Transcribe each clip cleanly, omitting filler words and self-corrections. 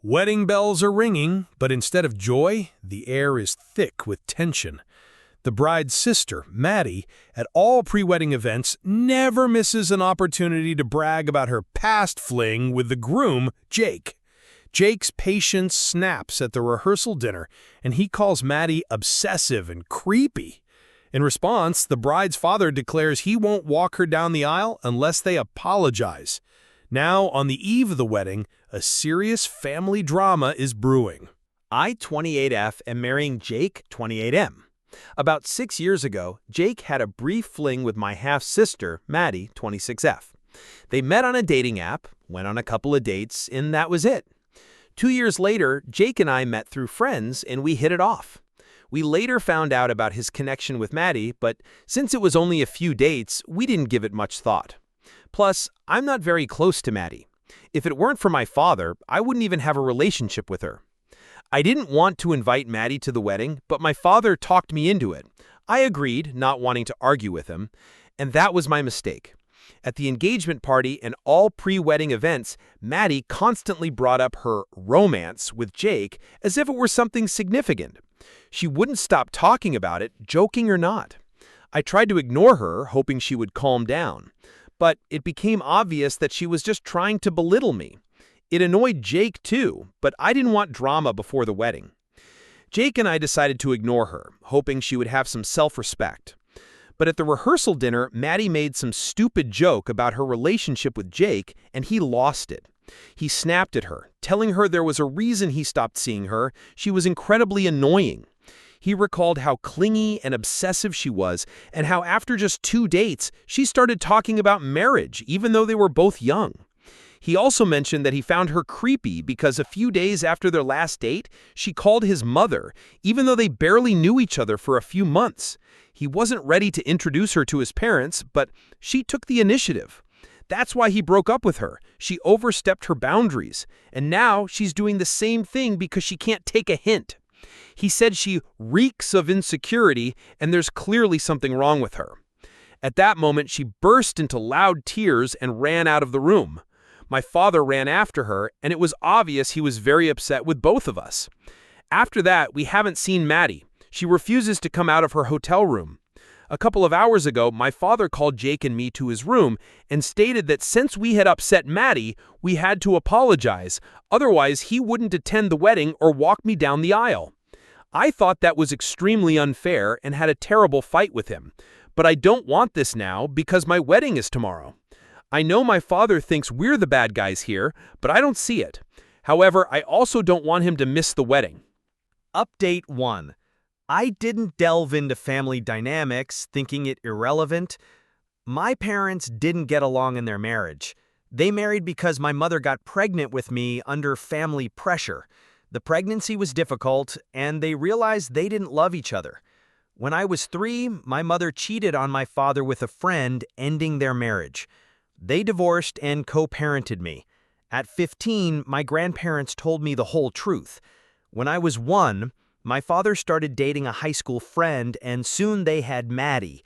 Wedding bells are ringing, but instead of joy, the air is thick with tension. The bride's sister, Maddie, at all pre-wedding events, never misses an opportunity to brag about her past fling with the groom, Jake. Jake's patience snaps at the rehearsal dinner, and he calls Maddie obsessive and creepy. In response, the bride's father declares he won't walk her down the aisle unless they apologize. Now, on the eve of the wedding, a serious family drama is brewing. I, 28F, am marrying Jake, 28M. About 6 years ago, Jake had a brief fling with my half-sister, Maddie, 26F. They met on a dating app, went on a couple of dates, and that was it. 2 years later, Jake and I met through friends, and we hit it off. We later found out about his connection with Maddie, but since it was only a few dates, we didn't give it much thought. Plus, I'm not very close to Maddie. If it weren't for my father, I wouldn't even have a relationship with her. I didn't want to invite Maddie to the wedding, but my father talked me into it. I agreed, not wanting to argue with him, and that was my mistake. At the engagement party and all pre-wedding events, Maddie constantly brought up her romance with Jake as if it were something significant. She wouldn't stop talking about it, joking or not. I tried to ignore her, hoping she would calm down. But it became obvious that she was just trying to belittle me. It annoyed Jake too, but I didn't want drama before the wedding. Jake and I decided to ignore her, hoping she would have some self-respect. But at the rehearsal dinner, Maddie made some stupid joke about her relationship with Jake, and he lost it. He snapped at her, telling her there was a reason he stopped seeing her. She was incredibly annoying. He recalled how clingy and obsessive she was, and how after just 2 dates, she started talking about marriage, even though they were both young. He also mentioned that he found her creepy because a few days after their last date, she called his mother, even though they barely knew each other for a few months. He wasn't ready to introduce her to his parents, but she took the initiative. That's why he broke up with her. She overstepped her boundaries, and now she's doing the same thing because she can't take a hint. He said she reeks of insecurity, and there's clearly something wrong with her. At that moment, she burst into loud tears and ran out of the room. My father ran after her, and it was obvious he was very upset with both of us. After that, we haven't seen Maddie. She refuses to come out of her hotel room. A couple of hours ago, my father called Jake and me to his room and stated that since we had upset Maddie, we had to apologize. Otherwise, he wouldn't attend the wedding or walk me down the aisle. I thought that was extremely unfair and had a terrible fight with him. But I don't want this now because my wedding is tomorrow. I know my father thinks we're the bad guys here, but I don't see it. However, I also don't want him to miss the wedding. Update 1. I didn't delve into family dynamics, thinking it irrelevant. My parents didn't get along in their marriage. They married because my mother got pregnant with me under family pressure. The pregnancy was difficult, and they realized they didn't love each other. When I was 3, my mother cheated on my father with a friend, ending their marriage. They divorced and co-parented me. At 15, my grandparents told me the whole truth. When I was 1, my father started dating a high school friend, and soon they had Maddie.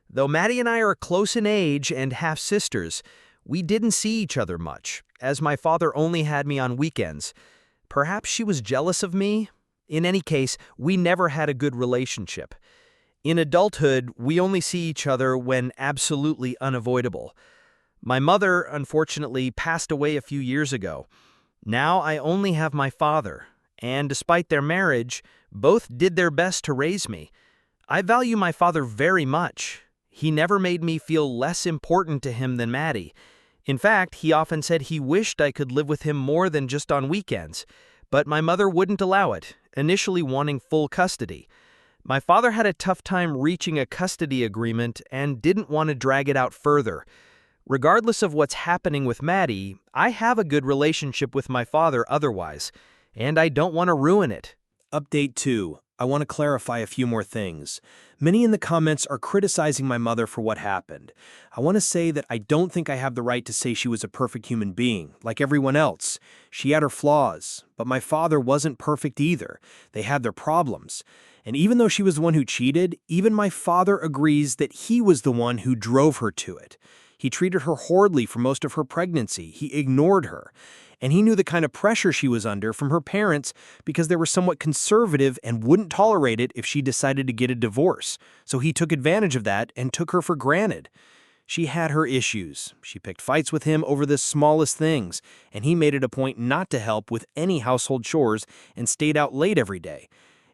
Though Maddie and I are close in age and half-sisters, we didn't see each other much, as my father only had me on weekends. Perhaps she was jealous of me? In any case, we never had a good relationship. In adulthood, we only see each other when absolutely unavoidable. My mother, unfortunately, passed away a few years ago. Now I only have my father, and despite their marriage, both did their best to raise me. I value my father very much. He never made me feel less important to him than Maddie. In fact, he often said he wished I could live with him more than just on weekends. But my mother wouldn't allow it, initially wanting full custody. My father had a tough time reaching a custody agreement and didn't want to drag it out further. Regardless of what's happening with Maddie, I have a good relationship with my father otherwise, and I don't want to ruin it. Update 2. I want to clarify a few more things. Many in the comments are criticizing my mother for what happened. I want to say that I don't think I have the right to say she was a perfect human being, like everyone else. She had her flaws, but my father wasn't perfect either. They had their problems. And even though she was the one who cheated, even my father agrees that he was the one who drove her to it. He treated her horridly for most of her pregnancy. He ignored her. And he knew the kind of pressure she was under from her parents because they were somewhat conservative and wouldn't tolerate it if she decided to get a divorce. So he took advantage of that and took her for granted. She had her issues. She picked fights with him over the smallest things, and he made it a point not to help with any household chores and stayed out late every day.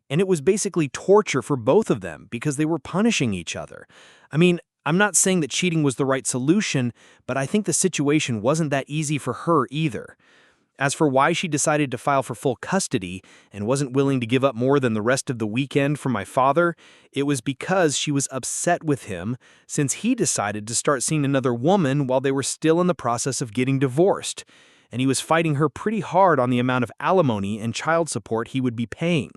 And it was basically torture for both of them because they were punishing each other. I mean, I'm not saying that cheating was the right solution, but I think the situation wasn't that easy for her either. As for why she decided to file for full custody and wasn't willing to give up more than the rest of the weekend for my father, it was because she was upset with him since he decided to start seeing another woman while they were still in the process of getting divorced. And he was fighting her pretty hard on the amount of alimony and child support he would be paying,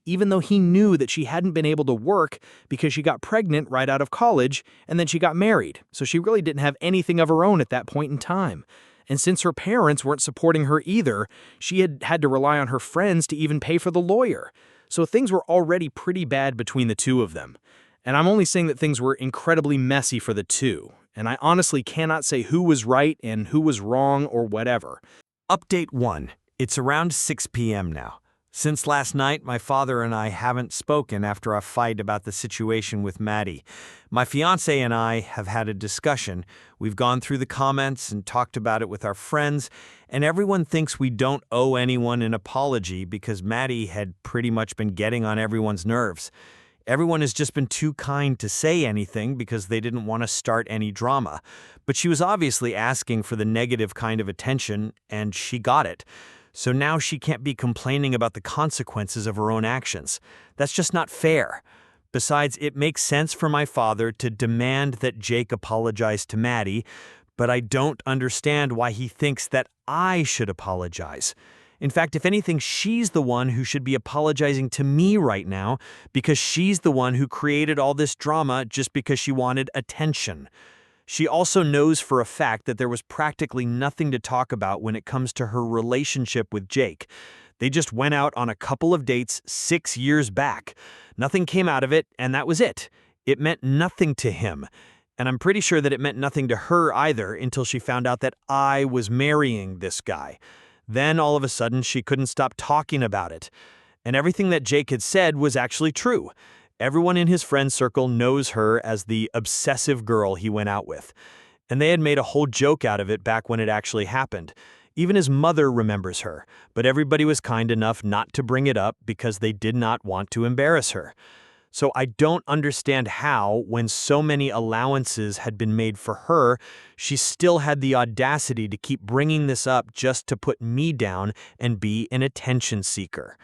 even though he knew that she hadn't been able to work because she got pregnant right out of college and then she got married, so she really didn't have anything of her own at that point in time. And since her parents weren't supporting her either, she had to rely on her friends to even pay for the lawyer. So things were already pretty bad between the two of them. And I'm only saying that things were incredibly messy for the two. And I honestly cannot say who was right and who was wrong or whatever. Update 1. It's around 6 p.m. now. Since last night, my father and I haven't spoken after a fight about the situation with Maddie. My fiancé and I have had a discussion. We've gone through the comments and talked about it with our friends, and everyone thinks we don't owe anyone an apology because Maddie had pretty much been getting on everyone's nerves. Everyone has just been too kind to say anything because they didn't want to start any drama. But she was obviously asking for the negative kind of attention, and she got it. So now she can't be complaining about the consequences of her own actions. That's just not fair. Besides, it makes sense for my father to demand that Jake apologize to Maddie, but I don't understand why he thinks that I should apologize. In fact, if anything, she's the one who should be apologizing to me right now because she's the one who created all this drama just because she wanted attention. She also knows for a fact that there was practically nothing to talk about when it comes to her relationship with Jake. They just went out on a couple of dates 6 years back. Nothing came out of it, and that was it. It meant nothing to him. And I'm pretty sure that it meant nothing to her either until she found out that I was marrying this guy. Then all of a sudden she couldn't stop talking about it. And everything that Jake had said was actually true. Everyone in his friend circle knows her as the obsessive girl he went out with. And they had made a whole joke out of it back when it actually happened. Even his mother remembers her, but everybody was kind enough not to bring it up because they did not want to embarrass her. So I don't understand how, when so many allowances had been made for her, she still had the audacity to keep bringing this up just to put me down and be an attention seeker.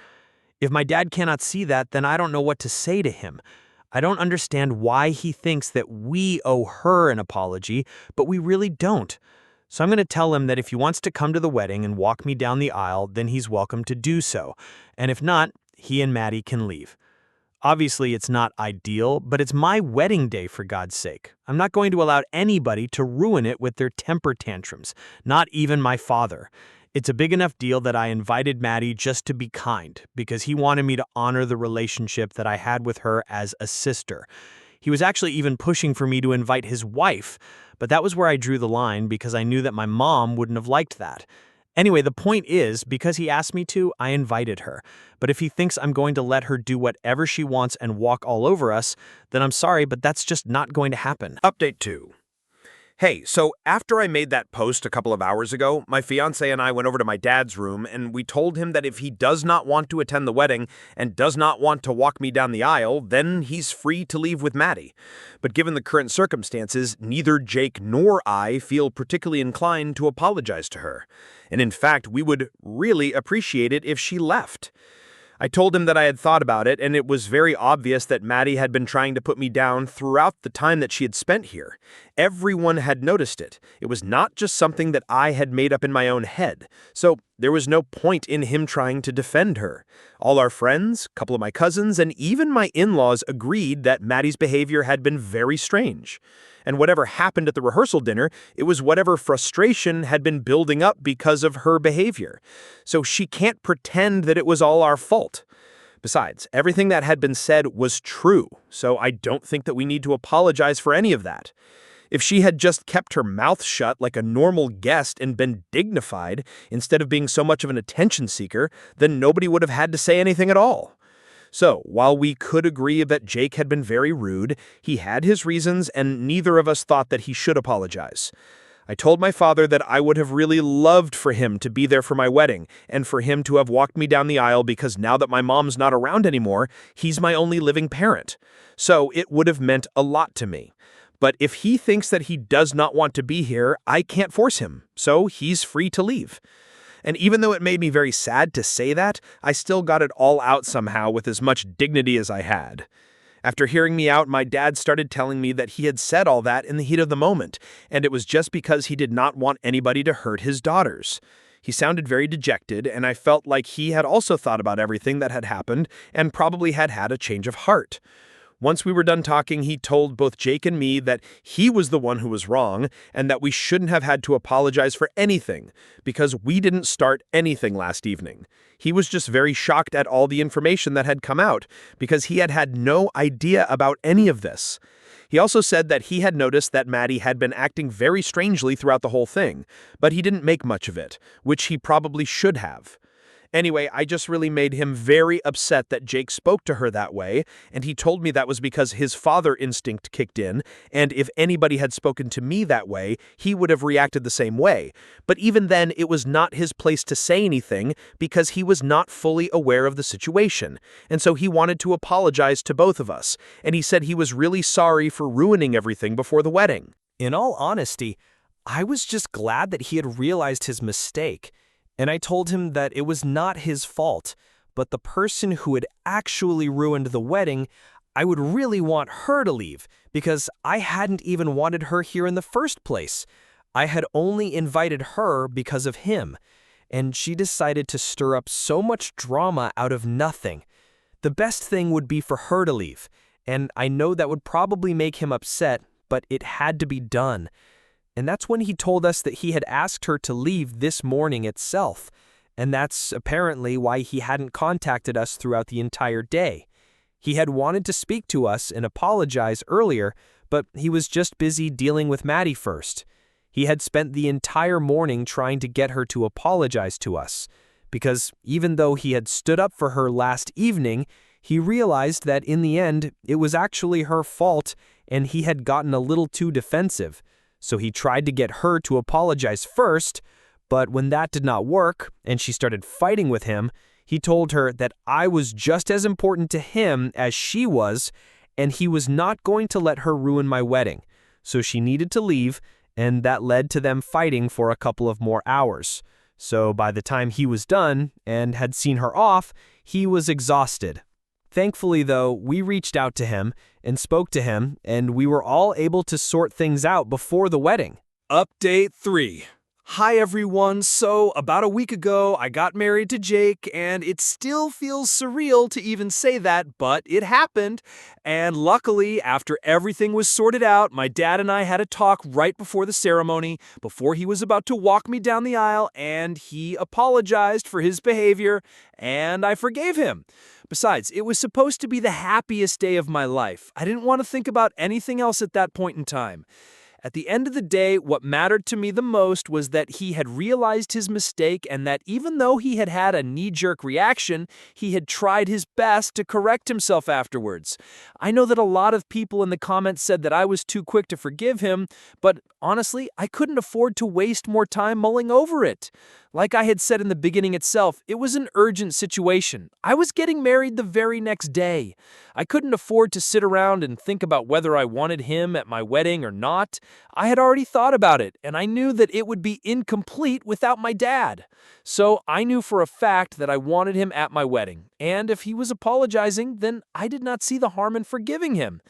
If my dad cannot see that, then I don't know what to say to him. I don't understand why he thinks that we owe her an apology, but we really don't. So I'm going to tell him that if he wants to come to the wedding and walk me down the aisle, then he's welcome to do so. And if not, he and Maddie can leave. Obviously, it's not ideal, but it's my wedding day, for God's sake. I'm not going to allow anybody to ruin it with their temper tantrums, not even my father. It's a big enough deal that I invited Maddie just to be kind, because he wanted me to honor the relationship that I had with her as a sister. He was actually even pushing for me to invite his wife, but that was where I drew the line because I knew that my mom wouldn't have liked that. Anyway, the point is, because he asked me to, I invited her. But if he thinks I'm going to let her do whatever she wants and walk all over us, then I'm sorry, but that's just not going to happen. Update 2. Hey, so after I made that post a couple of hours ago, my fiancé and I went over to my dad's room and we told him that if he does not want to attend the wedding and does not want to walk me down the aisle, then he's free to leave with Maddie. But given the current circumstances, neither Jake nor I feel particularly inclined to apologize to her. And in fact, we would really appreciate it if she left. I told him that I had thought about it, and it was very obvious that Maddie had been trying to put me down throughout the time that she had spent here. Everyone had noticed it. It was not just something that I had made up in my own head. So there was no point in him trying to defend her. All our friends, a couple of my cousins, and even my in-laws agreed that Maddie's behavior had been very strange. And whatever happened at the rehearsal dinner, it was whatever frustration had been building up because of her behavior. So she can't pretend that it was all our fault. Besides, everything that had been said was true, so I don't think that we need to apologize for any of that. If she had just kept her mouth shut like a normal guest and been dignified, instead of being so much of an attention seeker, then nobody would have had to say anything at all. So, while we could agree that Jake had been very rude, he had his reasons and neither of us thought that he should apologize. I told my father that I would have really loved for him to be there for my wedding and for him to have walked me down the aisle because now that my mom's not around anymore, he's my only living parent. So it would have meant a lot to me. But if he thinks that he does not want to be here, I can't force him, so he's free to leave. And even though it made me very sad to say that, I still got it all out somehow with as much dignity as I had. After hearing me out, my dad started telling me that he had said all that in the heat of the moment, and it was just because he did not want anybody to hurt his daughters. He sounded very dejected, and I felt like he had also thought about everything that had happened and probably had had a change of heart. Once we were done talking, he told both Jake and me that he was the one who was wrong and that we shouldn't have had to apologize for anything because we didn't start anything last evening. He was just very shocked at all the information that had come out because he had had no idea about any of this. He also said that he had noticed that Maddie had been acting very strangely throughout the whole thing, but he didn't make much of it, which he probably should have. Anyway, I just really made him very upset that Jake spoke to her that way, and he told me that was because his father instinct kicked in, and if anybody had spoken to me that way, he would have reacted the same way. But even then, it was not his place to say anything because he was not fully aware of the situation, and so he wanted to apologize to both of us, and he said he was really sorry for ruining everything before the wedding. In all honesty, I was just glad that he had realized his mistake. And I told him that it was not his fault, but the person who had actually ruined the wedding, I would really want her to leave because I hadn't even wanted her here in the first place. I had only invited her because of him, and she decided to stir up so much drama out of nothing. The best thing would be for her to leave, and I know that would probably make him upset, but it had to be done. And that's when he told us that he had asked her to leave this morning itself, and that's apparently why he hadn't contacted us throughout the entire day. He had wanted to speak to us and apologize earlier, but he was just busy dealing with Maddie first. He had spent the entire morning trying to get her to apologize to us, because even though he had stood up for her last evening, he realized that in the end it was actually her fault and he had gotten a little too defensive. So he tried to get her to apologize first, but when that did not work and she started fighting with him, he told her that I was just as important to him as she was, and he was not going to let her ruin my wedding. So she needed to leave, and that led to them fighting for a couple of more hours. So by the time he was done and had seen her off, he was exhausted. Thankfully, though, we reached out to him and spoke to him, and we were all able to sort things out before the wedding. Update 3. Hi everyone, so about a week ago I got married to Jake and it still feels surreal to even say that, but it happened. And luckily, after everything was sorted out, my dad and I had a talk right before the ceremony, before he was about to walk me down the aisle, and he apologized for his behavior, and I forgave him. Besides, it was supposed to be the happiest day of my life. I didn't want to think about anything else at that point in time. At the end of the day, what mattered to me the most was that he had realized his mistake and that even though he had had a knee-jerk reaction, he had tried his best to correct himself afterwards. I know that a lot of people in the comments said that I was too quick to forgive him, but honestly, I couldn't afford to waste more time mulling over it. Like I had said in the beginning itself, it was an urgent situation. I was getting married the very next day. I couldn't afford to sit around and think about whether I wanted him at my wedding or not. I had already thought about it, and I knew that it would be incomplete without my dad. So I knew for a fact that I wanted him at my wedding, and if he was apologizing, then I did not see the harm in forgiving him.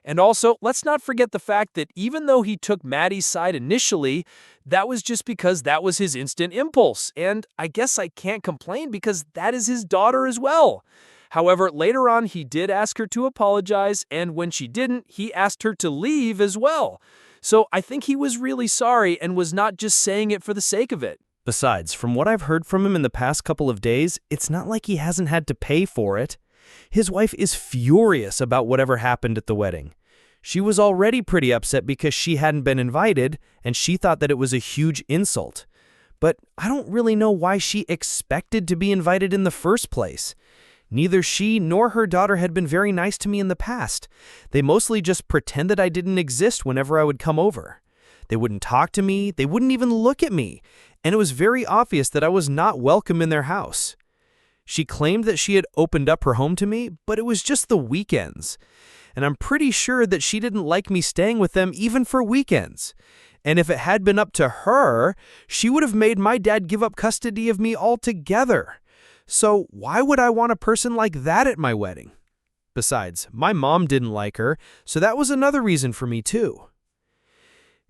And also, let's not forget the fact that even though he took Maddie's side initially, that was just because that was his instant impulse, and I guess I can't complain because that is his daughter as well. However, later on he did ask her to apologize, and when she didn't, he asked her to leave as well. So I think he was really sorry and was not just saying it for the sake of it. Besides, from what I've heard from him in the past couple of days, it's not like he hasn't had to pay for it. His wife is furious about whatever happened at the wedding. She was already pretty upset because she hadn't been invited, and she thought that it was a huge insult. But I don't really know why she expected to be invited in the first place. Neither she nor her daughter had been very nice to me in the past. They mostly just pretended I didn't exist whenever I would come over. They wouldn't talk to me, they wouldn't even look at me, and it was very obvious that I was not welcome in their house. She claimed that she had opened up her home to me, but it was just the weekends. And I'm pretty sure that she didn't like me staying with them even for weekends. And if it had been up to her, she would have made my dad give up custody of me altogether. So why would I want a person like that at my wedding? Besides, my mom didn't like her, so that was another reason for me too.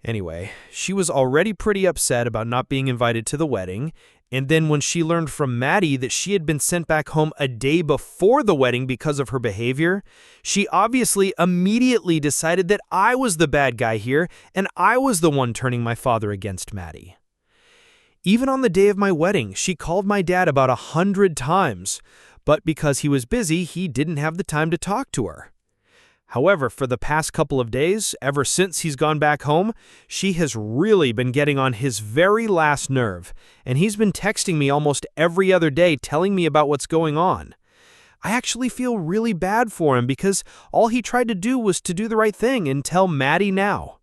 Anyway, she was already pretty upset about not being invited to the wedding, and then when she learned from Maddie that she had been sent back home a day before the wedding because of her behavior, she obviously immediately decided that I was the bad guy here and I was the one turning my father against Maddie. Even on the day of my wedding, she called my dad about 100 times, but because he was busy, he didn't have the time to talk to her. However, for the past couple of days, ever since he's gone back home, she has really been getting on his very last nerve, and he's been texting me almost every other day telling me about what's going on. I actually feel really bad for him because all he tried to do was to do the right thing and tell Maddie now.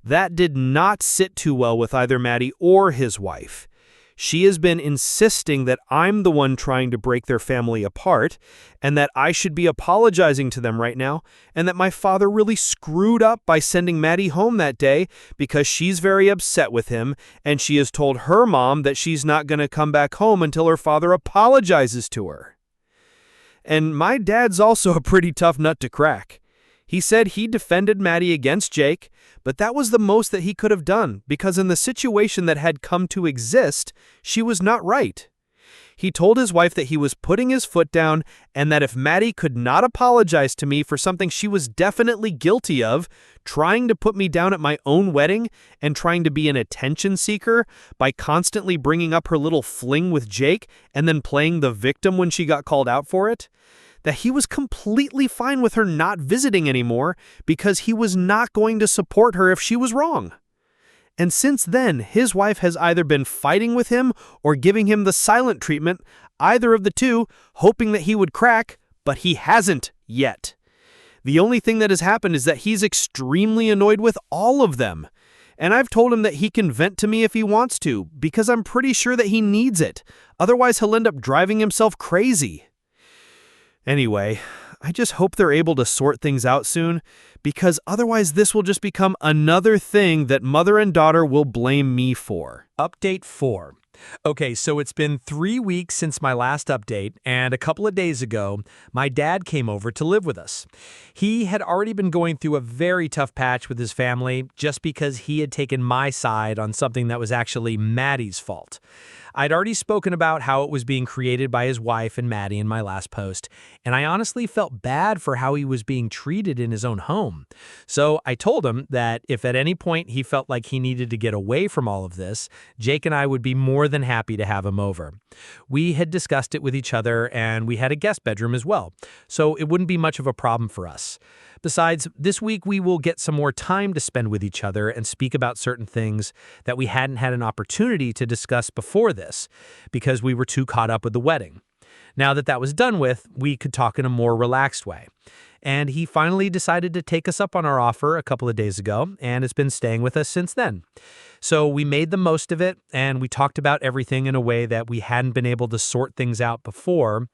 That did not sit too well with either Maddie or his wife. She has been insisting that I'm the one trying to break their family apart, and that I should be apologizing to them right now, and that my father really screwed up by sending Maddie home that day because she's very upset with him, and she has told her mom that she's not going to come back home until her father apologizes to her. And my dad's also a pretty tough nut to crack. He said he defended Maddie against Jake, but that was the most that he could have done because in the situation that had come to exist, she was not right. He told his wife that he was putting his foot down and that if Maddie could not apologize to me for something she was definitely guilty of, trying to put me down at my own wedding and trying to be an attention seeker by constantly bringing up her little fling with Jake and then playing the victim when she got called out for it, that he was completely fine with her not visiting anymore because he was not going to support her if she was wrong. And since then, his wife has either been fighting with him or giving him the silent treatment, either of the two, hoping that he would crack, but he hasn't yet. The only thing that has happened is that he's extremely annoyed with all of them. And I've told him that he can vent to me if he wants to, because I'm pretty sure that he needs it. Otherwise, he'll end up driving himself crazy. Anyway, I just hope they're able to sort things out soon, because otherwise this will just become another thing that mother and daughter will blame me for. Update 4. Okay, so it's been 3 weeks since my last update, and a couple of days ago, my dad came over to live with us. He had already been going through a very tough patch with his family just because he had taken my side on something that was actually Maddie's fault. I'd already spoken about how it was being created by his wife and Maddie in my last post, and I honestly felt bad for how he was being treated in his own home. So I told him that if at any point he felt like he needed to get away from all of this, Jake and I would be more than happy to have him over. We had discussed it with each other, and we had a guest bedroom as well, so it wouldn't be much of a problem for us. Besides, this week we will get some more time to spend with each other and speak about certain things that we hadn't had an opportunity to discuss before this because we were too caught up with the wedding. Now that that was done with, we could talk in a more relaxed way. And he finally decided to take us up on our offer a couple of days ago and has been staying with us since then. So we made the most of it, and we talked about everything in a way that we hadn't been able to sort things out before.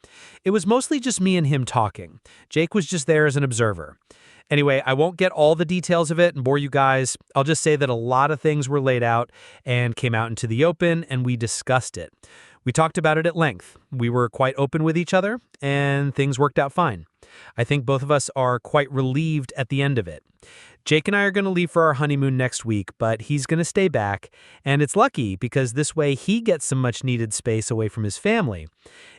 It was mostly just me and him talking. Jake was just there as an observer. Anyway, I won't get all the details of it and bore you guys. I'll just say that a lot of things were laid out and came out into the open, and we discussed it. We talked about it at length. We were quite open with each other, and things worked out fine. I think both of us are quite relieved at the end of it. Jake and I are going to leave for our honeymoon next week, but he's going to stay back, and it's lucky because this way he gets some much-needed space away from his family.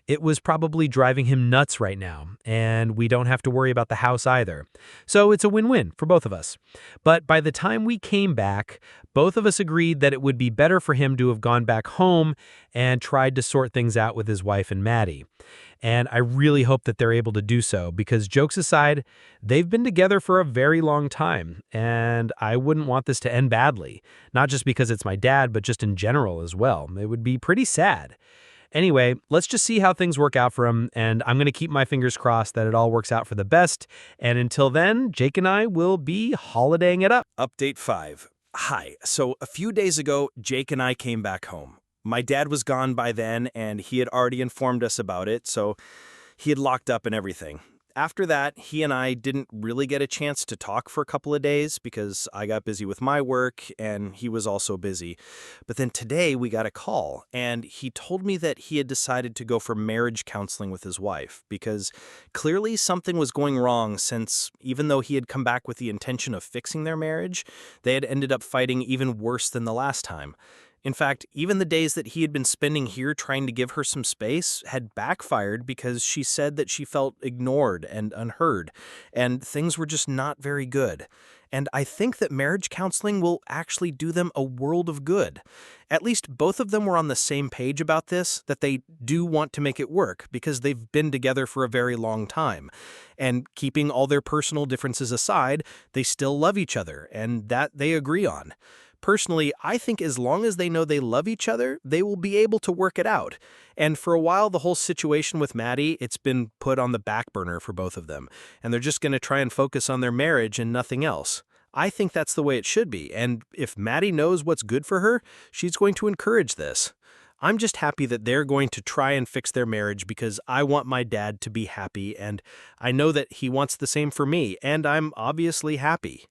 It was probably driving him nuts right now, and we don't have to worry about the house either. So it's a win-win for both of us. But by the time we came back, both of us agreed that it would be better for him to have gone back home and tried to sort things out with his wife and Maddie. And I really hope that they're able to do so because, jokes aside, they've been together for a very long time, and I wouldn't want this to end badly. Not just because it's my dad, but just in general as well. It would be pretty sad. Anyway, let's just see how things work out for him, and I'm going to keep my fingers crossed that it all works out for the best. And until then, Jake and I will be holidaying it up. Update 5. Hi. So a few days ago, Jake and I came back home. My dad was gone by then, and he had already informed us about it, so he had locked up and everything. After that, he and I didn't really get a chance to talk for a couple of days because I got busy with my work and he was also busy. But then today we got a call, and he told me that he had decided to go for marriage counseling with his wife because clearly something was going wrong since even though he had come back with the intention of fixing their marriage, they had ended up fighting even worse than the last time. In fact, even the days that he had been spending here trying to give her some space had backfired because she said that she felt ignored and unheard, and things were just not very good. And I think that marriage counseling will actually do them a world of good. At least both of them were on the same page about this, that they do want to make it work because they've been together for a very long time. And keeping all their personal differences aside, they still love each other, and that they agree on. Personally, I think as long as they know they love each other, they will be able to work it out. And for a while, the whole situation with Maddie, it's been put on the back burner for both of them. And they're just going to try and focus on their marriage and nothing else. I think that's the way it should be. And if Maddie knows what's good for her, she's going to encourage this. I'm just happy that they're going to try and fix their marriage because I want my dad to be happy, and I know that he wants the same for me, and I'm obviously happy.